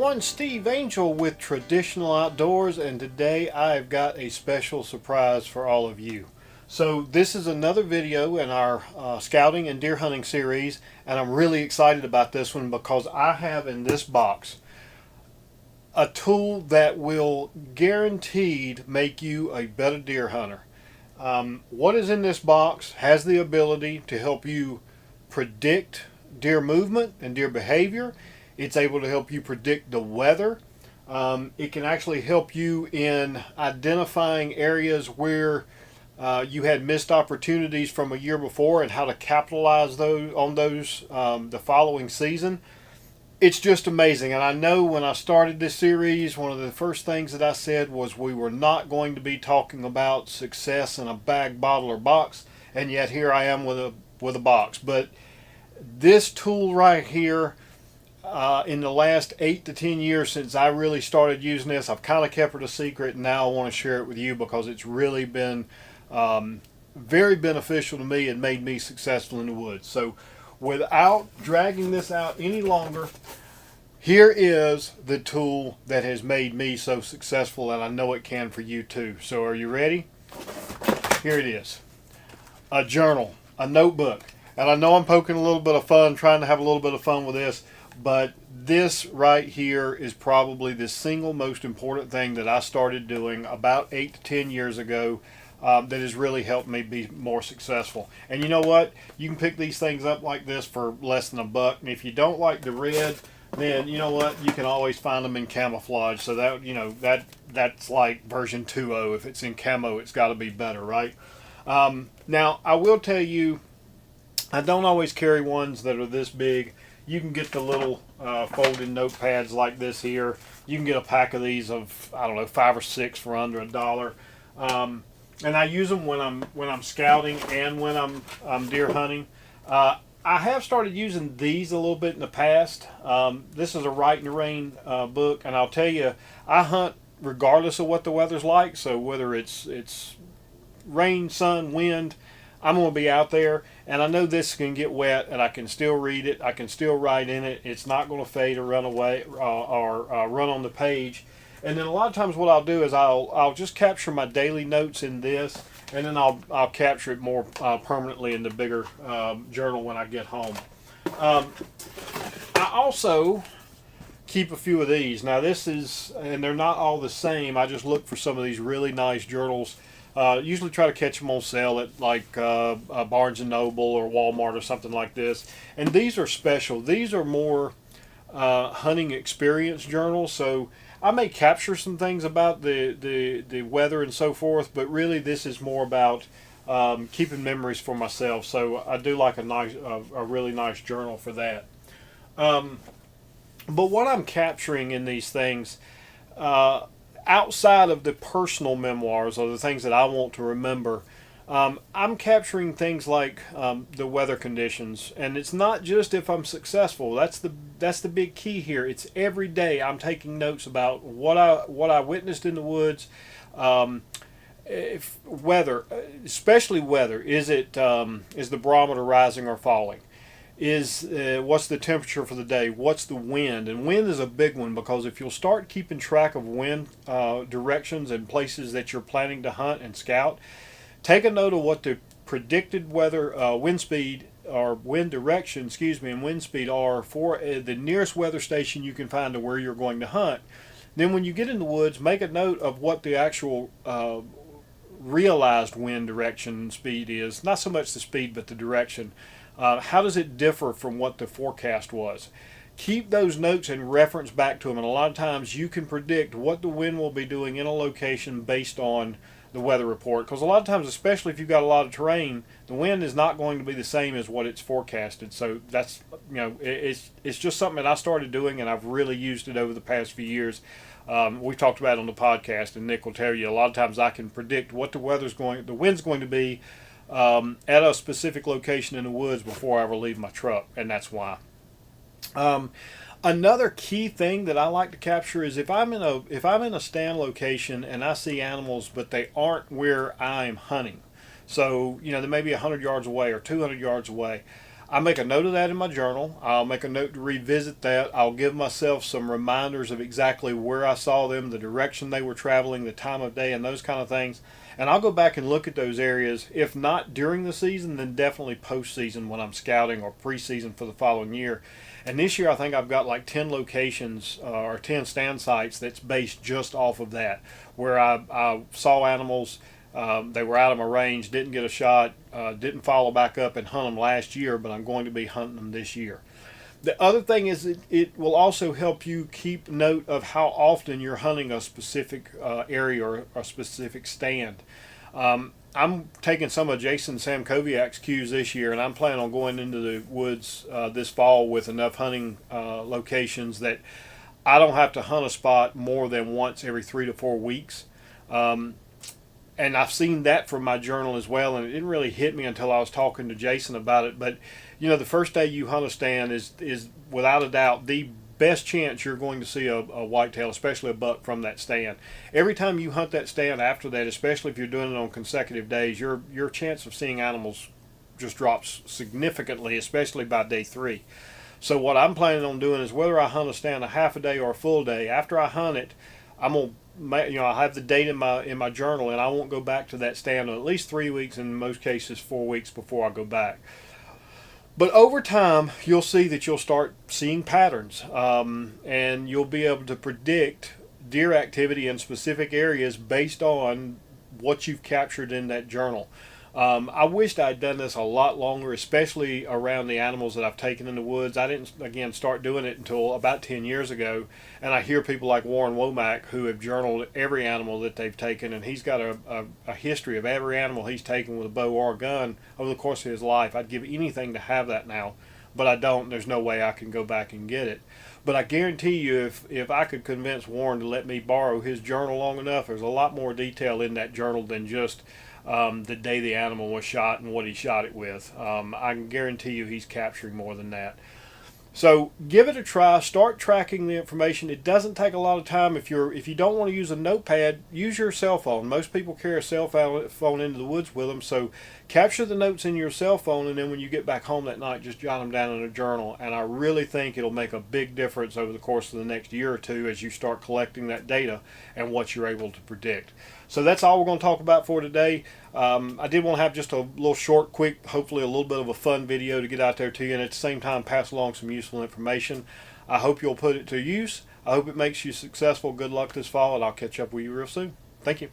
everyone, Steve Angel with Traditional Outdoors, and today I've got a special surprise for all of you. So this is another video in our scouting and deer hunting series, and I'm really excited about this one because I have in this box a tool that will guaranteed make you a better deer hunter. What is in this box has the ability to help you predict deer movement and deer behavior. It's able to help you predict the weather. It can actually help you in identifying areas where you had missed opportunities from a year before and how to capitalize on those the following season. It's just amazing. And I know when I started this series, one of the first things that I said was we were not going to be talking about success in a bag, bottle, or box. And yet here I am with a box. But this tool right here, in the last 8 to 10 years since I really started using this, I've kind of kept it a secret, and now I want to share it with you because it's really been very beneficial to me and made me successful in the woods. So without dragging this out any longer, here is the tool that has made me so successful, and I know it can for you too. So are you ready? Here it is. A journal, a notebook. And I know I'm poking a little bit of fun, trying to have a little bit of fun with this, but this right here is probably the single most important thing that I started doing about 8 to 10 years ago that has really helped me be more successful. And you know what? You can pick these things up like this for less than $1. And if you don't like the red, then you know what? You can always find them in camouflage. So that, you know, that's like version 2.0. If it's in camo, it's got to be better, right? Now, I will tell you, I don't always carry ones that are this big. You can get the little folded notepads like this here. You can get a pack of these of, I don't know, 5 or 6 for under $1. And I use them when I'm scouting and when I'm deer hunting. I have started using these a little bit in the past. This is a Right in the Rain book, and I'll tell you, I hunt regardless of what the weather's like. So whether it's rain, sun, wind, I'm going to be out there, and I know this can get wet, and I can still read it. I can still write in it. It's not going to fade or run away or run on the page. And then a lot of times what I'll do is I'll just capture my daily notes in this, and then I'll capture it more permanently in the bigger journal when I get home. I also keep a few of these. Now this is, and they're not all the same. I just look for some of these really nice journals. Usually try to catch them on sale at like Barnes & Noble or Walmart or something like this. And these are special. These are more hunting experience journals. So I may capture some things about the weather and so forth, but really this is more about keeping memories for myself. So I do like a really nice journal for that. But what I'm capturing in these things, outside of the personal memoirs or the things that I want to remember, I'm capturing things like the weather conditions, and it's not just if I'm successful. That's the big key here. It's every day I'm taking notes about what I witnessed in the woods. If weather, especially weather, is the barometer rising or falling? What's the temperature for the day? What's the wind? And wind is a big one, because if you'll start keeping track of wind directions and places that you're planning to hunt and scout, take a note of what the predicted weather wind speed or wind direction, and wind speed are for the nearest weather station you can find to where you're going to hunt. Then when you get in the woods, make a note of what the actual realized wind direction and speed is. Not so much the speed, but the direction. How does it differ from what the forecast was? Keep those notes and reference back to them, and a lot of times you can predict what the wind will be doing in a location based on the weather report, because a lot of times, especially if you've got a lot of terrain, the wind is not going to be the same as what it's forecasted. So that's, you know, it's just something that I started doing, and I've really used it over the past few years. We've talked about it on the podcast, and Nick will tell you a lot of times I can predict what the wind's going to be at a specific location in the woods before I ever leave my truck, and that's why. Another key thing that I like to capture is if I'm in a stand location and I see animals, but they aren't where I'm hunting. So, you know, they may be 100 yards away or 200 yards away. I make a note of that in my journal. I'll make a note to revisit that. I'll give myself some reminders of exactly where I saw them, the direction they were traveling, the time of day, and those kind of things. And I'll go back and look at those areas. If not during the season, then definitely postseason when I'm scouting, or preseason for the following year. And this year I think I've got like 10 locations or 10 stand sites that's based just off of that, where I saw animals. They were out of my range, didn't get a shot, didn't follow back up and hunt them last year, but I'm going to be hunting them this year. The other thing is it will also help you keep note of how often you're hunting a specific area or a specific stand. I'm taking some of Jason Samkoviak's cues this year, and I'm planning on going into the woods this fall with enough hunting locations that I don't have to hunt a spot more than once every 3 to 4 weeks. And I've seen that from my journal as well, and it didn't really hit me until I was talking to Jason about it. But you know, the first day you hunt a stand is without a doubt the best chance you're going to see a whitetail, especially a buck, from that stand. Every time you hunt that stand after that, especially if you're doing it on consecutive days, your chance of seeing animals just drops significantly, especially by day 3. So what I'm planning on doing is, whether I hunt a stand a half a day or a full day, after I hunt it, I'm gonna, I have the date in my journal, and I won't go back to that stand in at least 3 weeks, in most cases 4 weeks, before I go back. But over time, you'll see that you'll start seeing patterns, and you'll be able to predict deer activity in specific areas based on what you've captured in that journal. I wished I'd done this a lot longer, especially around the animals that I've taken in the woods. I didn't, again, start doing it until about 10 years ago. And I hear people like Warren Womack who have journaled every animal that they've taken, and he's got a history of every animal he's taken with a bow or a gun over the course of his life. I'd give anything to have that now, but I don't. There's no way I can go back and get it. But I guarantee you, if I could convince Warren to let me borrow his journal long enough, there's a lot more detail in that journal than just the day the animal was shot and what he shot it with. I can guarantee you he's capturing more than that. So give it a try. Start tracking the information. It doesn't take a lot of time. If you don't want to use a notepad, use your cell phone. Most people carry a cell phone into the woods with them. So capture the notes in your cell phone, and then when you get back home that night, just jot them down in a journal. And I really think it'll make a big difference over the course of the next year or two as you start collecting that data and what you're able to predict. So that's all we're going to talk about for today. I did want to have just a little short, quick, hopefully a little bit of a fun video to get out there to you, and at the same time pass along some useful information. I hope you'll put it to use. I hope it makes you successful. Good luck this fall, and I'll catch up with you real soon. Thank you.